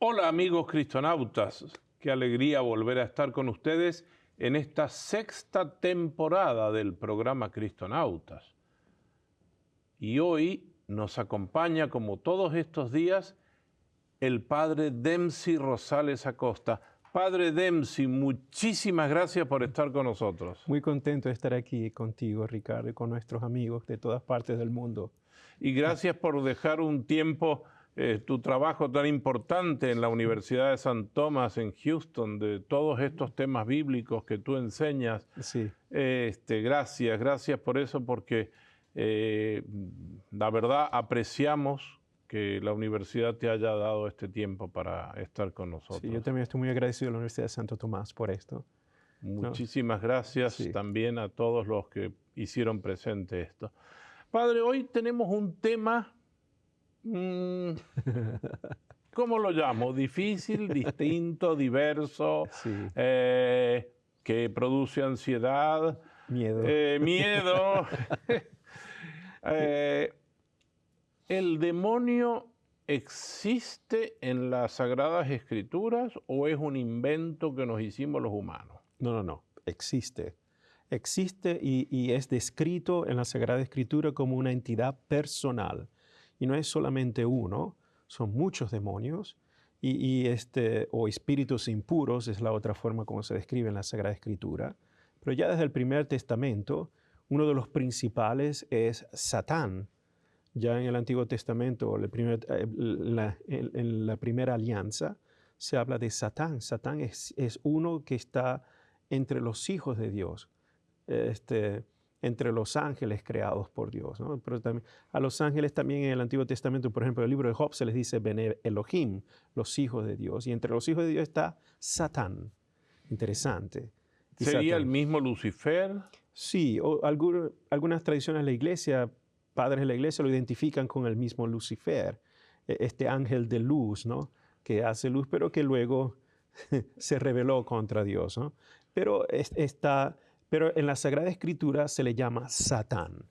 Hola amigos cristonautas, qué alegría volver a estar con ustedes en esta sexta temporada del programa Cristonautas. Y hoy nos acompaña, como todos estos días, el padre Dempsey Rosales Acosta. Padre Dempsey, muchísimas gracias por estar con nosotros. Muy contento de estar aquí contigo, Ricardo, y con nuestros amigos de todas partes del mundo. Y gracias por dejar un tiempo tu trabajo tan importante en la Universidad de St. Thomas en Houston, de todos estos temas bíblicos que tú enseñas. Sí. Gracias por eso, porque la verdad apreciamos que la universidad te haya dado este tiempo para estar con nosotros. Sí, yo también estoy muy agradecido a la Universidad de Santo Tomás por esto. Muchísimas gracias Sí. también a todos los que hicieron presente esto. Padre, hoy tenemos un tema, ¿cómo lo llamo? Difícil, distinto, diverso, Sí. que produce ansiedad, Miedo. miedo. ¿El demonio existe en las Sagradas Escrituras o es un invento que nos hicimos los humanos? No. Existe. Existe y es descrito en la Sagrada Escritura como una entidad personal. Y no es solamente uno, son muchos demonios. O espíritus impuros es la otra forma como se describe en la Sagrada Escritura. Pero ya desde el Primer Testamento, uno de los principales es Satán. Ya en el Antiguo Testamento, en la primera alianza, se habla de Satán. Satán es uno que está entre los hijos de Dios, entre los ángeles creados por Dios, ¿no? Pero también, a los ángeles también en el Antiguo Testamento, por ejemplo, en el libro de Job se les dice Bene Elohim, los hijos de Dios. Y entre los hijos de Dios está Satán. Interesante. Y ¿Sería Satán, el mismo Lucifer? Sí, algunas tradiciones de la iglesia, padres de la iglesia lo identifican con el mismo Lucifer, este ángel de luz, ¿no? Que hace luz, pero que luego se rebeló contra Dios, ¿no? Pero en la Sagrada Escritura se le llama Satán.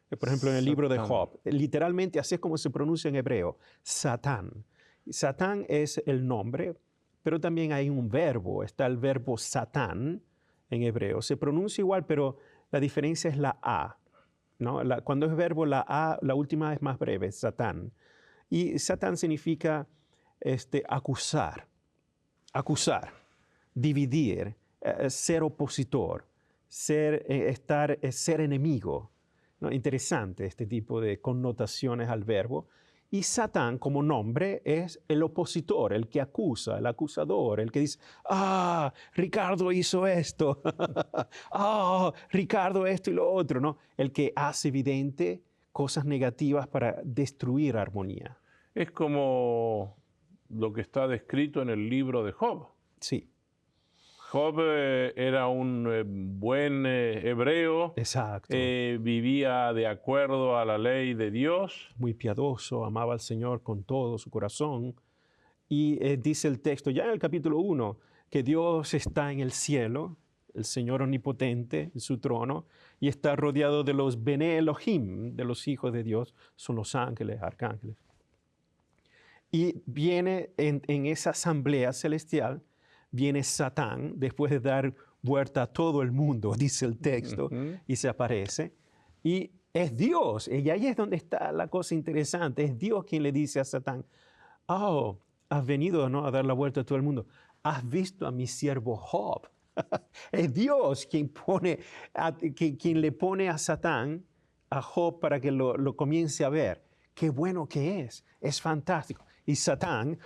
Por ejemplo, en el libro de Job, literalmente así es como se pronuncia en hebreo, Satán. Satán es el nombre, pero también hay un verbo, está el verbo Satán en hebreo. Se pronuncia igual, pero la diferencia es la A, ¿no? Cuando es verbo, la A, la última es más breve, Satán. Y Satán significa acusar, dividir, ser opositor, ser enemigo, ¿no? Interesante este tipo de connotaciones al verbo. Y Satán como nombre es el opositor, el que acusa, el acusador, el que dice, Ricardo hizo esto, Ricardo esto y lo otro, ¿no? El que hace evidente cosas negativas para destruir armonía. Es como lo que está descrito en el libro de Job. Sí. Job era un buen hebreo. Exacto. Vivía de acuerdo a la ley de Dios. Muy piadoso, amaba al Señor con todo su corazón. Y dice el texto, ya en el capítulo 1, que Dios está en el cielo, el Señor omnipotente, en su trono, y está rodeado de los Bene Elohim, de los hijos de Dios, son los ángeles, arcángeles. Y viene en esa asamblea celestial, viene Satán, después de dar vuelta a todo el mundo, dice el texto, y se aparece. Y es Dios, y ahí es donde está la cosa interesante, es Dios quien le dice a Satán, has venido, ¿no?, a dar la vuelta a todo el mundo. ¿Has visto a mi siervo Job? Es Dios quien le pone a Satán, a Job, para que lo comience a ver. Qué bueno que es fantástico. Y Satán,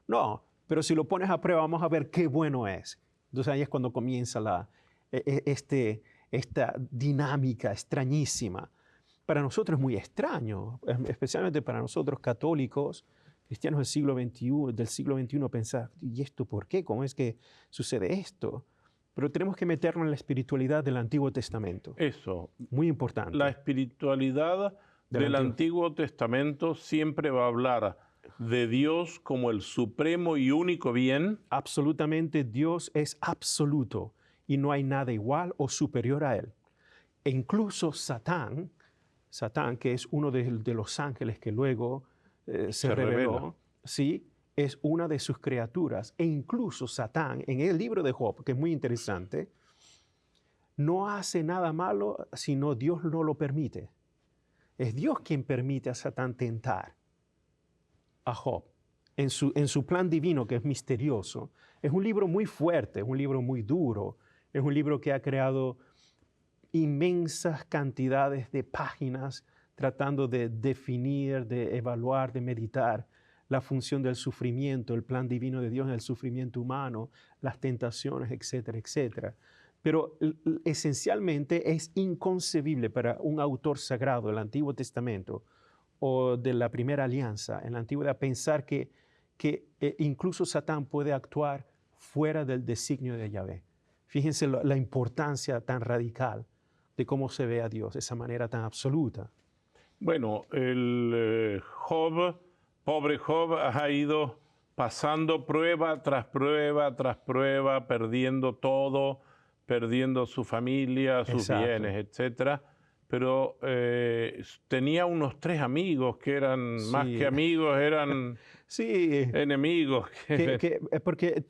no, pero si lo pones a prueba, vamos a ver qué bueno es. Entonces ahí es cuando comienza esta dinámica extrañísima. Para nosotros es muy extraño, especialmente para nosotros católicos, cristianos del siglo XXI, pensar, ¿y esto por qué? ¿Cómo es que sucede esto? Pero tenemos que meternos en la espiritualidad del Antiguo Testamento. Eso. Muy importante. La espiritualidad del Antiguo Testamento siempre va a hablar de Dios como el supremo y único bien. Absolutamente, Dios es absoluto y no hay nada igual o superior a Él. E incluso Satán, que es uno de los ángeles que luego se rebeló, ¿sí? es una de sus criaturas. E incluso Satán, en el libro de Job, que es muy interesante, no hace nada malo sino Dios no lo permite. Es Dios quien permite a Satán tentar a Job en su plan divino, que es misterioso. Es un libro muy fuerte, es un libro muy duro, es un libro que ha creado inmensas cantidades de páginas tratando de definir, de evaluar, de meditar la función del sufrimiento, el plan divino de Dios en el sufrimiento humano, las tentaciones, etcétera, etcétera. Pero esencialmente es inconcebible para un autor sagrado del Antiguo Testamento o de la Primera Alianza en la Antigüedad pensar que incluso Satán puede actuar fuera del designio de Yahvé. Fíjense la importancia tan radical de cómo se ve a Dios, esa manera tan absoluta. Bueno, el Job, pobre Job, ha ido pasando prueba tras prueba tras prueba, perdiendo todo, perdiendo su familia, sus Exacto. bienes, etcétera. Pero tenía unos 3 amigos que eran más Sí. que amigos, eran Sí, enemigos. porque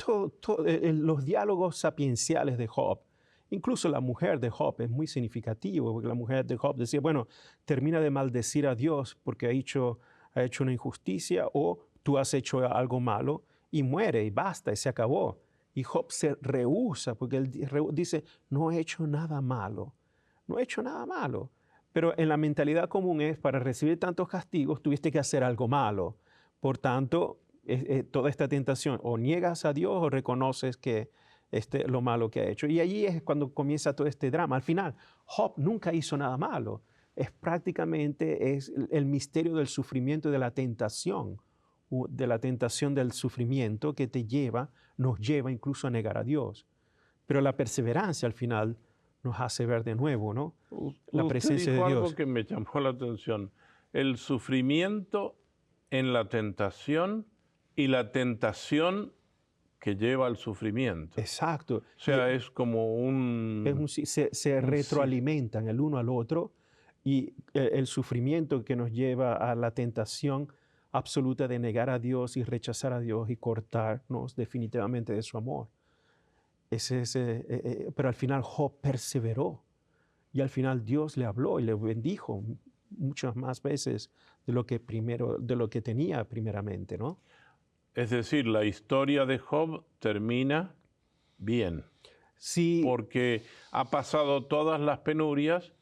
los diálogos sapienciales de Job, incluso la mujer de Job es muy significativo, porque la mujer de Job decía, bueno, termina de maldecir a Dios porque ha hecho una injusticia o tú has hecho algo malo y muere y basta y se acabó. Y Job se rehúsa porque él dice, no he hecho nada malo, no he hecho nada malo. Pero en la mentalidad común es, para recibir tantos castigos, tuviste que hacer algo malo. Por tanto, toda esta tentación, o niegas a Dios o reconoces que lo malo que ha hecho. Y allí es cuando comienza todo este drama. Al final, Job nunca hizo nada malo. Es prácticamente el misterio del sufrimiento y de la tentación del sufrimiento que nos lleva incluso a negar a Dios. Pero la perseverancia al final nos hace ver de nuevo, ¿no? La presencia de Dijo Dios. algo que me llamó la atención. El sufrimiento en la tentación y la tentación que lleva al sufrimiento. Exacto. O sea, es como se retroalimentan el uno al otro y el sufrimiento que nos lleva a la tentación absoluta de negar a Dios y rechazar a Dios y cortarnos definitivamente de su amor. Pero al final Job perseveró y al final Dios le habló y le bendijo muchas más veces de lo que tenía primeramente, ¿no? Es decir, la historia de Job termina bien. Sí. Porque ha pasado todas las penurias,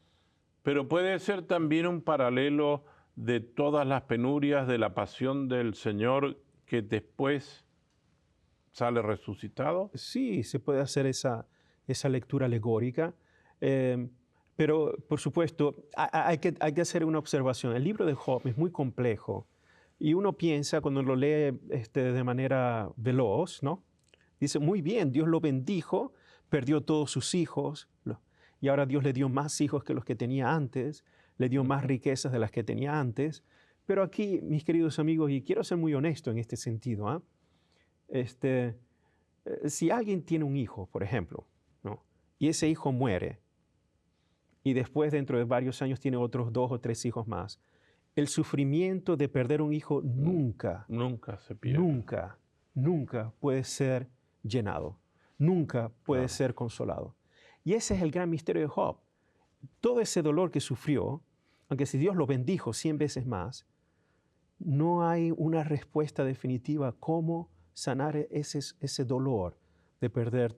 pero puede ser también un paralelo de todas las penurias de la pasión del Señor que después sale resucitado. Sí, se puede hacer esa lectura alegórica. Pero, por supuesto, hay que hacer una observación. El libro de Job es muy complejo y uno piensa, cuando lo lee de manera veloz, ¿no? Dice, muy bien, Dios lo bendijo, perdió todos sus hijos y ahora Dios le dio más hijos que los que tenía antes, le dio más riquezas de las que tenía antes. Pero aquí, mis queridos amigos, y quiero ser muy honesto en este sentido, si alguien tiene un hijo, por ejemplo, ¿no? Y ese hijo muere, y después dentro de varios años tiene otros 2 o 3 hijos más, el sufrimiento de perder un hijo nunca se pierde. Nunca puede ser llenado, nunca puede ser consolado. Y ese es el gran misterio de Job. Todo ese dolor que sufrió, aunque si Dios lo bendijo 100 veces más, no hay una respuesta definitiva cómo sanar ese dolor de perder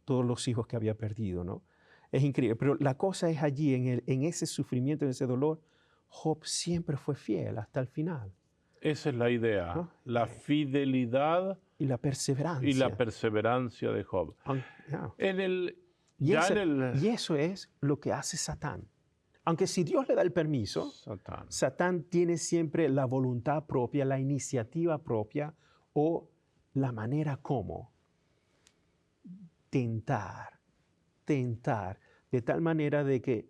todos los hijos que había perdido, ¿no? Es increíble, pero la cosa es allí, en ese sufrimiento, en ese dolor, Job siempre fue fiel hasta el final. Esa es la idea, ¿no? La fidelidad y la perseverancia. Y la perseverancia de Job. Y eso es lo que hace Satán. Aunque si Dios le da el permiso, Satán tiene siempre la voluntad propia, la iniciativa propia o la manera como tentar, de tal manera de que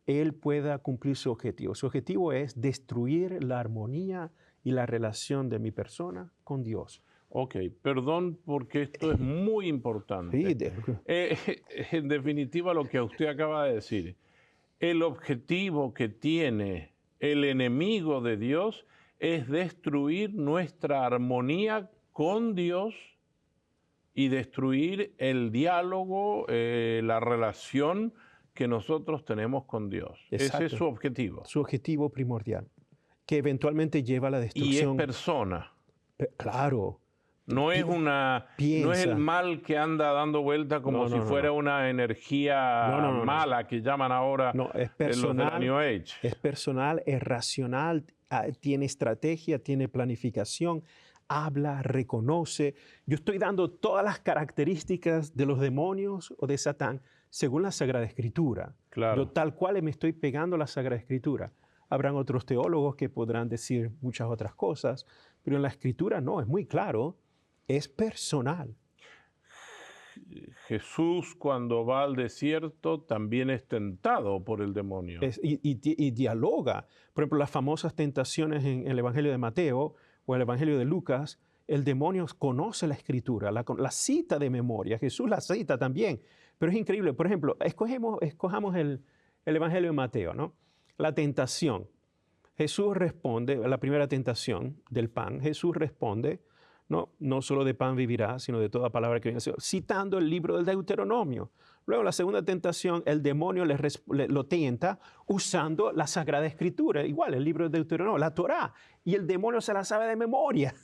él pueda cumplir su objetivo. Su objetivo es destruir la armonía y la relación de mi persona con Dios. Ok, perdón porque esto es muy importante. En definitiva, lo que usted acaba de decir, el objetivo que tiene el enemigo de Dios es destruir nuestra armonía con Dios y destruir el diálogo, la relación que nosotros tenemos con Dios. Exacto. Ese es su objetivo. Su objetivo primordial, que eventualmente lleva a la Y destrucción. es persona. Claro. No es no es el mal que anda dando vuelta como si fuera una energía mala que llaman ahora no, es los personal, de la New Age. Es personal, es racional, tiene estrategia, tiene planificación, habla, reconoce. Yo estoy dando todas las características de los demonios o de Satán según la Sagrada Escritura. Claro. Yo tal cual me estoy pegando a la Sagrada Escritura. Habrán otros teólogos que podrán decir muchas otras cosas, pero en la Escritura no, es muy claro, es personal. Jesús, cuando va al desierto, también es tentado por el demonio. Y dialoga. Por ejemplo, las famosas tentaciones en el Evangelio de Mateo o el Evangelio de Lucas, el demonio conoce la Escritura, la cita de memoria. Jesús la cita también. Pero es increíble. Por ejemplo, escojamos el Evangelio de Mateo, ¿no? La tentación. Jesús responde, la primera tentación del pan, Jesús responde, no solo de pan vivirá, sino de toda palabra que viene, citando el libro del Deuteronomio. Luego, la segunda tentación, el demonio lo tienta usando la Sagrada Escritura, igual el libro del Deuteronomio, la Torá, y el demonio se la sabe de memoria.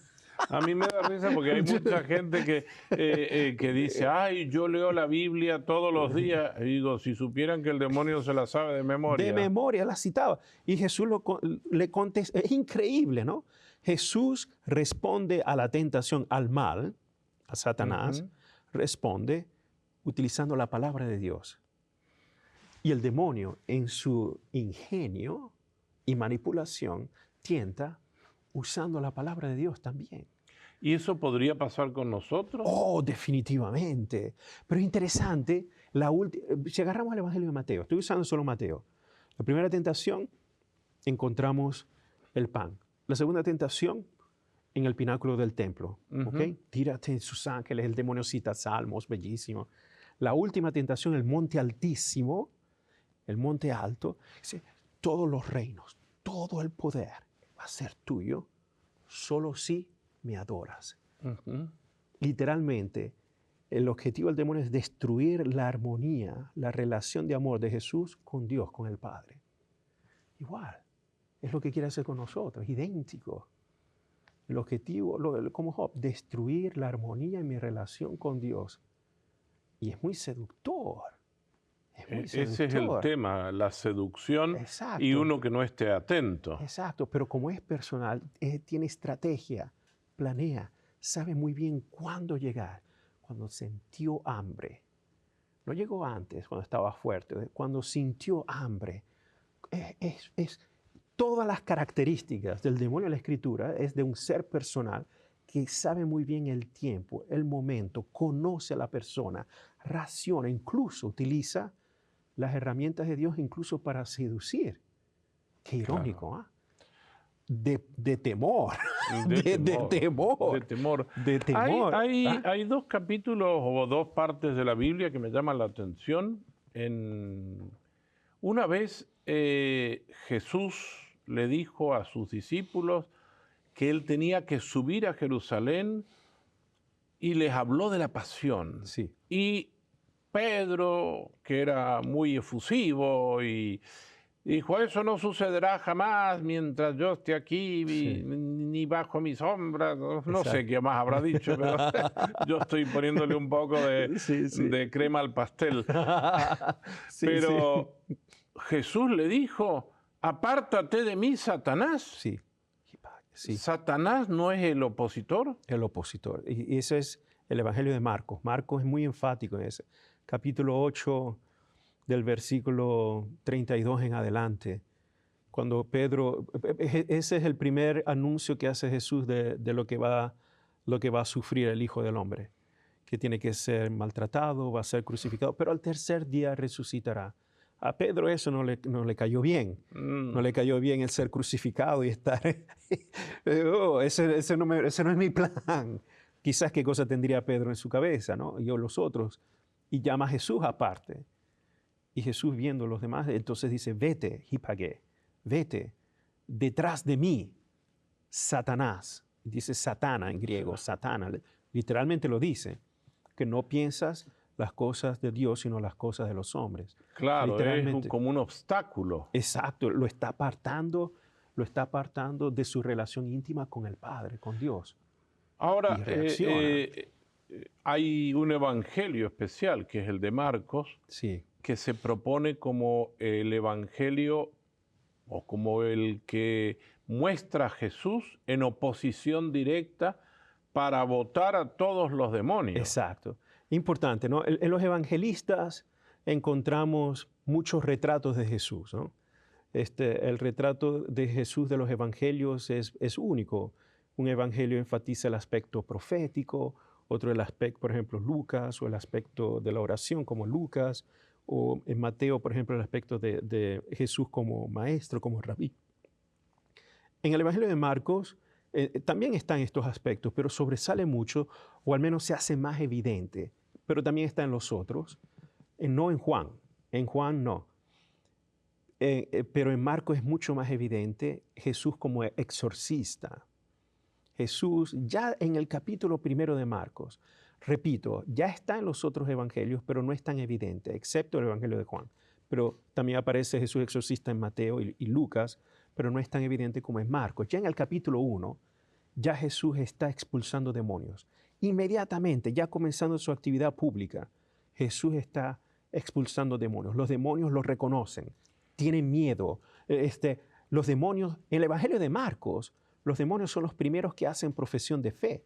A mí me da risa porque hay mucha gente que dice, ay, yo leo la Biblia todos los días. Y digo, si supieran que el demonio se la sabe de memoria. De memoria la citaba. Y Jesús le contesta, es increíble, ¿no? Jesús responde a la tentación, al mal, a Satanás, responde utilizando la palabra de Dios. Y el demonio, en su ingenio y manipulación, tienta usando la palabra de Dios también. ¿Y eso podría pasar con nosotros? Oh, definitivamente. Pero es interesante, si agarramos el Evangelio de Mateo, estoy usando solo Mateo. La primera tentación, encontramos el pan. La segunda tentación, en el pináculo del templo. ¿Okay? Tírate sus ángeles, el demonio cita salmos, bellísimo. La última tentación, el monte altísimo, el monte alto, dice, todos los reinos, todo el poder va a ser tuyo, solo si me adoras. Literalmente, el objetivo del demonio es destruir la armonía, la relación de amor de Jesús con Dios, con el Padre. Igual, es lo que quiere hacer con nosotros, idéntico. El objetivo, como Job, destruir seducir en mi relación con Dios. Y es muy seductor. Ese es el tema, la seducción. Exacto. Y uno que no esté atento. Exacto, pero como es personal, tiene estrategia, planea, sabe muy bien cuándo llegar. Cuando sintió hambre. No llegó antes, cuando estaba fuerte. Cuando sintió hambre. Todas las características del demonio de la Escritura es de un ser personal que sabe muy bien el tiempo, el momento, conoce a la persona, raciona, incluso utiliza las herramientas de Dios incluso para seducir. Qué irónico, Claro. ¿ah? De temor. De temor. De temor. Hay dos capítulos o dos partes de la Biblia que me llaman la atención. Una vez Jesús le dijo a sus discípulos que él tenía que subir a Jerusalén y les habló de la pasión. Sí. Y Pedro, que era muy efusivo, y dijo, eso no sucederá jamás mientras yo esté aquí, Sí. ni bajo mi sombra. No Exacto. sé qué más habrá dicho, pero yo estoy poniéndole un poco de crema al pastel. Sí, Pero Jesús le dijo, apártate de mí, Satanás. sí. ¿Satanás no es el opositor? El opositor. Y ese es el Evangelio de Marcos. Marcos es muy enfático en ese. Capítulo 8, del versículo 32 en adelante. Cuando Pedro, ese es el primer anuncio que hace Jesús de lo que va a sufrir el Hijo del Hombre, que tiene que ser maltratado, va a ser crucificado, pero al tercer día resucitará. A Pedro eso no le cayó bien. No le cayó bien el ser crucificado y estar... ese no es mi plan. Quizás qué cosa tendría Pedro en su cabeza, ¿no? Y los otros. Y llama a Jesús aparte. Y Jesús viendo a los demás, entonces dice, vete, hipagué, vete, detrás de mí, Satanás. dice Satana en griego, Satana, literalmente lo dice, que no piensas las cosas de Dios, sino las cosas de los hombres. Claro, es Literalmente. como un obstáculo. Exacto, lo está apartando de su relación íntima con el Padre, con Dios. Ahora, Y reacciona. hay un evangelio especial, que es el de Marcos, Sí, que se propone como el evangelio o como el que muestra a Jesús en oposición directa para votar a todos los demonios. exacto. Importante, ¿no? En los evangelistas encontramos muchos retratos de Jesús, ¿no? El retrato de Jesús de los evangelios es único. Un evangelio enfatiza el aspecto profético, otro el aspecto, por ejemplo, Lucas, o el aspecto de la oración como Lucas, o en Mateo, por ejemplo, el aspecto de Jesús como maestro, como rabí. En el evangelio de Marcos también están estos aspectos, pero sobresale mucho, o al menos se hace más evidente, pero también está en los otros, no en Juan. En Juan no. Pero en Marcos es mucho más evidente Jesús como exorcista. Jesús ya en el capítulo 1 de Marcos, repito, ya está en los otros evangelios, pero no es tan evidente, excepto el evangelio de Juan. Pero también aparece Jesús exorcista en Mateo y Lucas, pero no es tan evidente como en Marcos. Ya en el capítulo 1, ya Jesús está expulsando demonios. Inmediatamente, ya comenzando su actividad pública, Jesús está expulsando demonios. Los demonios lo reconocen, tienen miedo. Los demonios, en el evangelio de Marcos, los demonios son los primeros que hacen profesión de fe.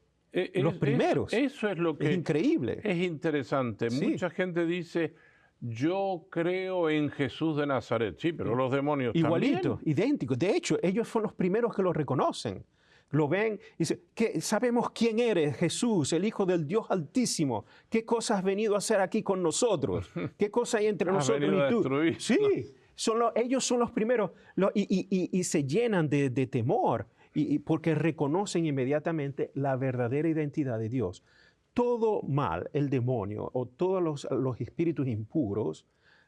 Los primeros. Eso es lo que es increíble. Es interesante. Sí. Mucha gente dice, yo creo en Jesús de Nazaret. Sí, pero los demonios igualito, también. idéntico. De hecho, ellos son los primeros que lo reconocen. Lo ven y dicen, sabemos quién eres, Jesús, el Hijo del Dios Altísimo. ¿Qué cosa has venido a hacer aquí con nosotros? ¿Qué cosa hay entre nosotros y tú? Sí, ellos son los primeros y se llenan de temor porque reconocen inmediatamente la verdadera identidad de Dios. Todo mal, el demonio o todos los espíritus impuros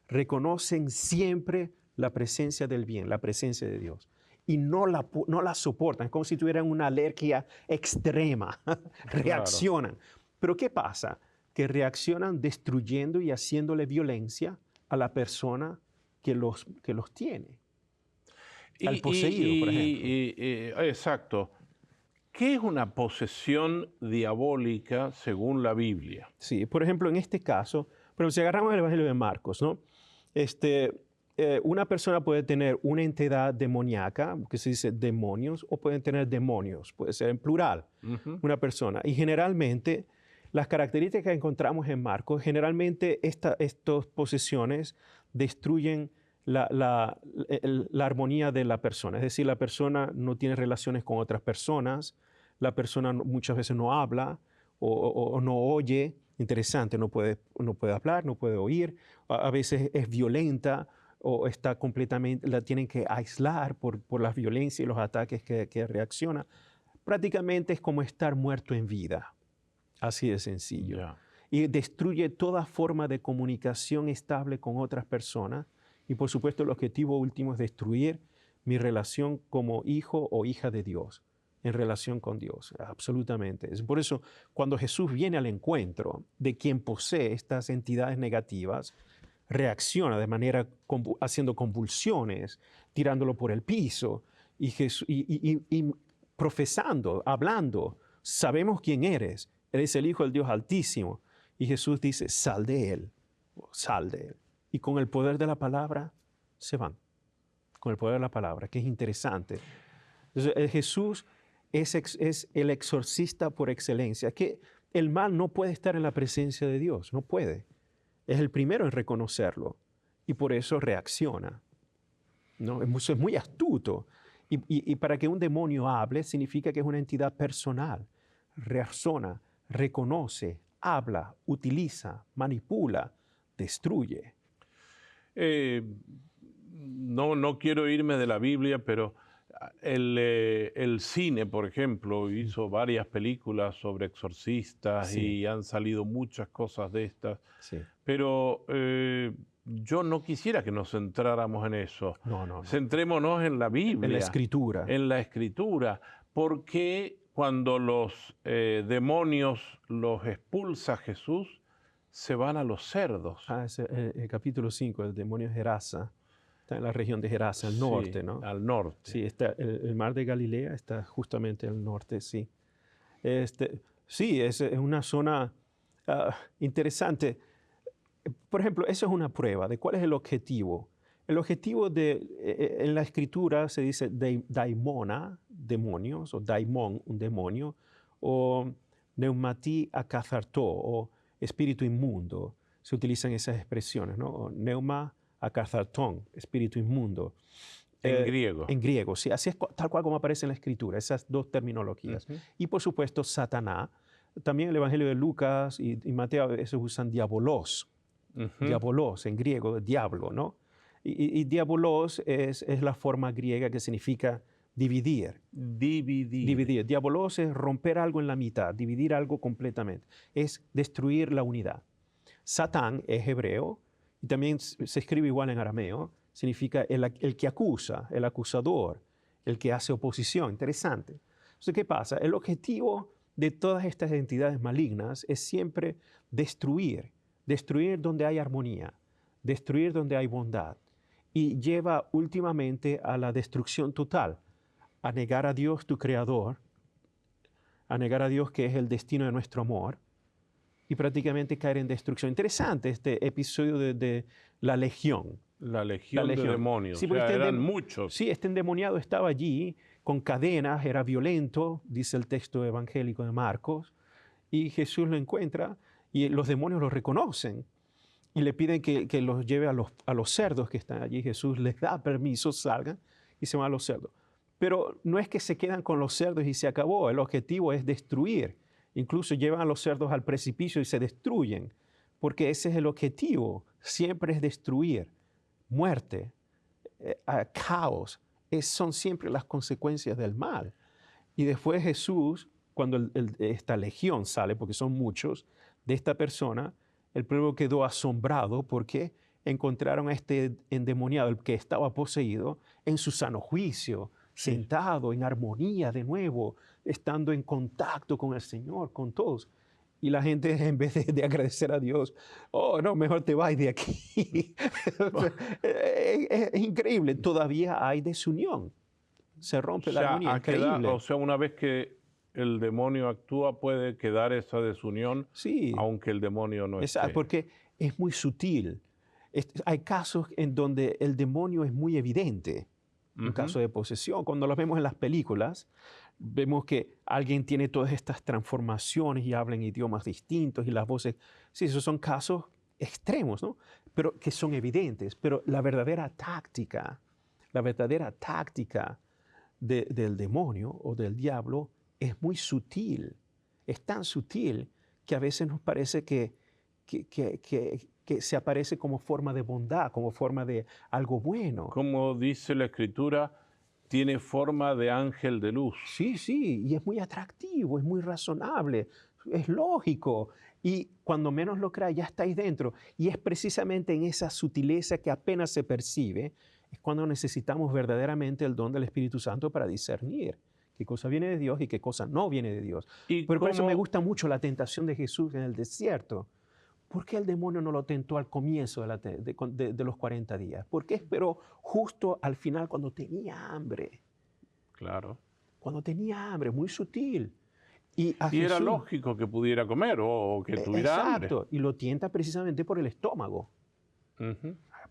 reconocen siempre la presencia del bien, la presencia de Dios. Y no la soportan, es como si tuvieran una alergia extrema, reaccionan. Pero ¿qué pasa? Que reaccionan destruyendo y haciéndole violencia a la persona que los tiene. Al poseído, por ejemplo. Exacto. ¿Qué es una posesión diabólica según la Biblia? Sí, por ejemplo, en este caso, pero si agarramos el Evangelio de Marcos, ¿no? Una persona puede tener una entidad demoníaca, que se dice demonios, o pueden tener demonios, puede ser en plural, una persona. Y generalmente, las características que encontramos en Marcos, generalmente estas posesiones destruyen la armonía de la persona. Es decir, la persona no tiene relaciones con otras personas, la persona muchas veces no habla o no oye. Interesante, no puede hablar, no puede oír, a veces es violenta o está completamente, la tienen que aislar por la violencia y los ataques que reacciona. Prácticamente es como estar muerto en vida, así de sencillo. Yeah. Y destruye toda forma de comunicación estable con otras personas. Y por supuesto el objetivo último es destruir mi relación como hijo o hija de Dios, en relación con Dios, absolutamente. Es por eso cuando Jesús viene al encuentro de quien posee estas entidades negativas, reacciona de manera haciendo convulsiones, tirándolo por el piso y profesando, hablando, sabemos quién eres, eres el Hijo del Dios Altísimo. Y Jesús dice, sal de él, sal de él. Y con el poder de la palabra se van, con el poder de la palabra, que es interesante. Entonces, Jesús es el exorcista por excelencia, que el mal no puede estar en la presencia de Dios, no puede. Es el primero en reconocerlo y por eso reacciona, ¿no? Es muy astuto. Y para que un demonio hable significa que es una entidad personal, reacciona, reconoce, habla, utiliza, manipula, destruye. No quiero irme de la Biblia, pero el cine, por ejemplo, hizo varias películas sobre exorcistas, sí, y han salido muchas cosas de estas. Sí. Pero yo no quisiera que nos centráramos en eso. No. Centrémonos en la Biblia. En la Escritura. En la Escritura. Porque cuando los demonios los expulsa Jesús, se van a los cerdos. El capítulo 5, el demonio de Gerasa. Está en la región de Gerasa, al norte, ¿no? Al norte. Sí, está el mar de Galilea está justamente al norte, sí. Sí, es una zona interesante. Por ejemplo, esa es una prueba de cuál es el objetivo. El objetivo en la escritura se dice daimona, demonios, o daimon, un demonio, o neumati akatharto, o espíritu inmundo. Se utilizan esas expresiones, ¿no? O neuma akatharton, espíritu inmundo. En griego. En griego, sí. Así es tal cual como aparece en la escritura, esas dos terminologías. Y por supuesto, Satanás. También el Evangelio de Lucas y Mateo a veces usan diabolos. Diabolos, en griego, diablo, ¿no? Y diabolos es la forma griega que significa dividir. Dividir. Diabolos es romper algo en la mitad, dividir algo completamente. Es destruir la unidad. Satán es hebreo y también se escribe igual en arameo. Significa el que acusa, el acusador, el que hace oposición. Interesante. Entonces, ¿qué pasa? El objetivo de todas estas entidades malignas es siempre destruir donde hay armonía, destruir donde hay bondad, y lleva últimamente a la destrucción total, a negar a Dios, tu creador, a negar a Dios que es el destino de nuestro amor, y prácticamente caer en destrucción. Interesante este episodio de la legión. La legión de demonios, sí, eran muchos. Sí, este endemoniado estaba allí con cadenas, era violento, dice el texto evangélico de Marcos, y Jesús lo encuentra y los demonios lo reconocen y le piden que los lleve a los cerdos que están allí. Jesús les da permiso, salgan y se van a los cerdos. Pero no es que se quedan con los cerdos y se acabó, el objetivo es destruir. Incluso llevan a los cerdos al precipicio y se destruyen, porque ese es el objetivo, siempre es destruir. Muerte, caos, son siempre las consecuencias del mal. Y después Jesús, cuando esta legión sale, porque son muchos, de esta persona, el pueblo quedó asombrado porque encontraron a este endemoniado, el que estaba poseído, en su sano juicio, sentado en armonía de nuevo, estando en contacto con el Señor, con todos. Y la gente, en vez de agradecer a Dios, oh, no, mejor te vas de aquí. Es increíble, todavía hay desunión. Se rompe la armonía, increíble. O sea, una vez que el demonio actúa, puede quedar esa desunión, sí, aunque el demonio no esté. Porque es muy sutil. Hay casos en donde el demonio es muy evidente. Un caso de posesión, cuando lo vemos en las películas, vemos que alguien tiene todas estas transformaciones y habla en idiomas distintos y las voces. Sí, esos son casos extremos, ¿no? Pero que son evidentes. Pero la verdadera táctica del demonio o del diablo es muy sutil. Es tan sutil que a veces nos parece que se aparece como forma de bondad, como forma de algo bueno. Como dice la Escritura, tiene forma de ángel de luz. Sí, y es muy atractivo, es muy razonable, es lógico. Y cuando menos lo crea, ya está ahí dentro. Y es precisamente en esa sutileza que apenas se percibe, es cuando necesitamos verdaderamente el don del Espíritu Santo para discernir qué cosa viene de Dios y qué cosa no viene de Dios. Pero por eso me gusta mucho la tentación de Jesús en el desierto. ¿Por qué el demonio no lo tentó al comienzo de los 40 días? ¿Por qué esperó justo al final cuando tenía hambre? Claro. Cuando tenía hambre, muy sutil. Y era lógico que pudiera comer o que tuviera hambre. Exacto, y lo tienta precisamente por el estómago.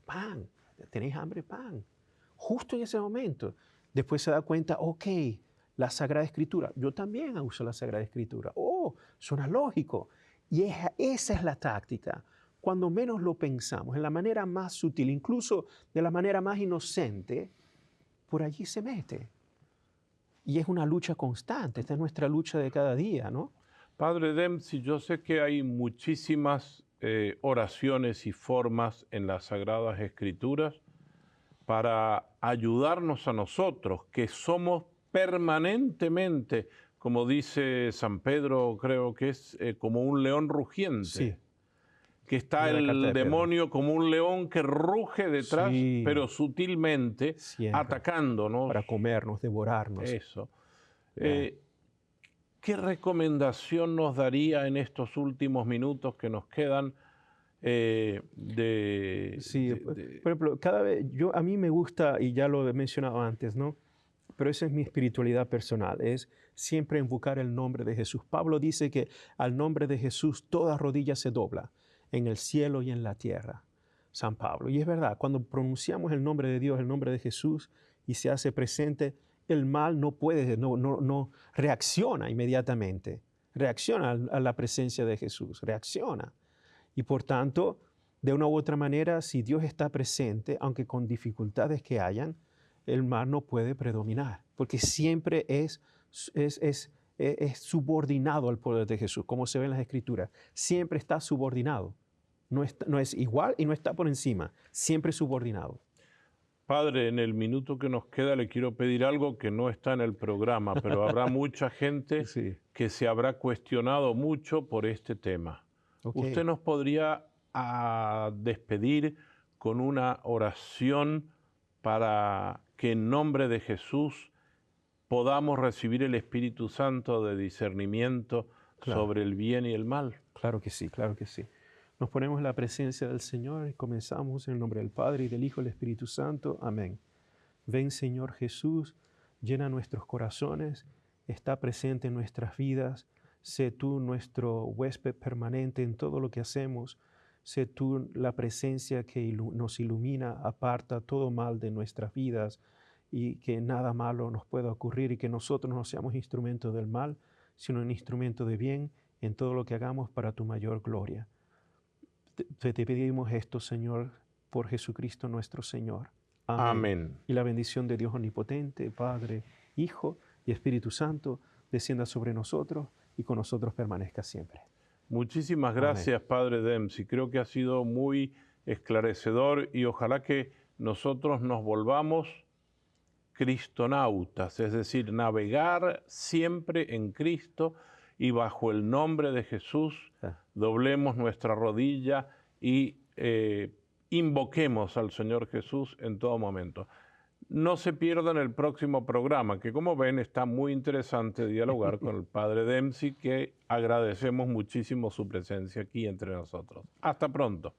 Pan, ¿tenéis hambre? Pan. Justo en ese momento. Después se da cuenta, ok, la Sagrada Escritura. Yo también uso la Sagrada Escritura. Oh, suena lógico. Y esa es la táctica. Cuando menos lo pensamos, en la manera más sutil, incluso de la manera más inocente, por allí se mete. Y es una lucha constante, esta es nuestra lucha de cada día, ¿no? Padre Dempsey, yo sé que hay muchísimas oraciones y formas en las Sagradas Escrituras para ayudarnos a nosotros, que somos permanentemente, como dice San Pedro, creo que es como un león rugiente. Sí. Que está el demonio como un león que ruge detrás, pero sutilmente, siempre, atacándonos. para comernos, devorarnos. Eso. ¿qué recomendación nos daría en estos últimos minutos que nos quedan? Sí, por ejemplo, cada vez, a mí me gusta, y ya lo he mencionado antes, ¿no? Pero esa es mi espiritualidad personal, es siempre invocar el nombre de Jesús. Pablo dice que al nombre de Jesús toda rodilla se dobla, en el cielo y en la tierra. San Pablo. Y es verdad, cuando pronunciamos el nombre de Dios, el nombre de Jesús, y se hace presente, el mal no puede, no reacciona inmediatamente. Reacciona a la presencia de Jesús, reacciona. Y por tanto, de una u otra manera, si Dios está presente, aunque con dificultades que hayan, el mal no puede predominar, porque siempre es subordinado al poder de Jesús, como se ve en las Escrituras. Siempre está subordinado. No es igual y no está por encima, siempre subordinado. Padre, en el minuto que nos queda le quiero pedir algo que no está en el programa, pero habrá mucha gente Sí. que se habrá cuestionado mucho por este tema. Okay. ¿Usted nos podría despedir con una oración para que en nombre de Jesús podamos recibir el Espíritu Santo de discernimiento sobre el bien y el mal? Claro que sí, claro que sí. Nos ponemos en la presencia del Señor y comenzamos en el nombre del Padre y del Hijo y del Espíritu Santo. Amén. Ven, Señor Jesús, llena nuestros corazones, está presente en nuestras vidas. Sé tú nuestro huésped permanente en todo lo que hacemos. Sé tú la presencia que nos ilumina, aparta todo mal de nuestras vidas y que nada malo nos pueda ocurrir y que nosotros no seamos instrumentos del mal, sino un instrumento de bien en todo lo que hagamos para tu mayor gloria. Te pedimos esto, Señor, por Jesucristo nuestro Señor. Amén. Amén. Y la bendición de Dios Omnipotente, Padre, Hijo y Espíritu Santo, descienda sobre nosotros y con nosotros permanezca siempre. Muchísimas gracias, Amén. Padre Dempsey. Creo que ha sido muy esclarecedor y ojalá que nosotros nos volvamos cristonautas, es decir, navegar siempre en Cristo y bajo el nombre de Jesús doblemos nuestra rodilla y invoquemos al Señor Jesús en todo momento. No se pierdan el próximo programa, que como ven está muy interesante dialogar con el Padre Dempsey, que agradecemos muchísimo su presencia aquí entre nosotros. Hasta pronto.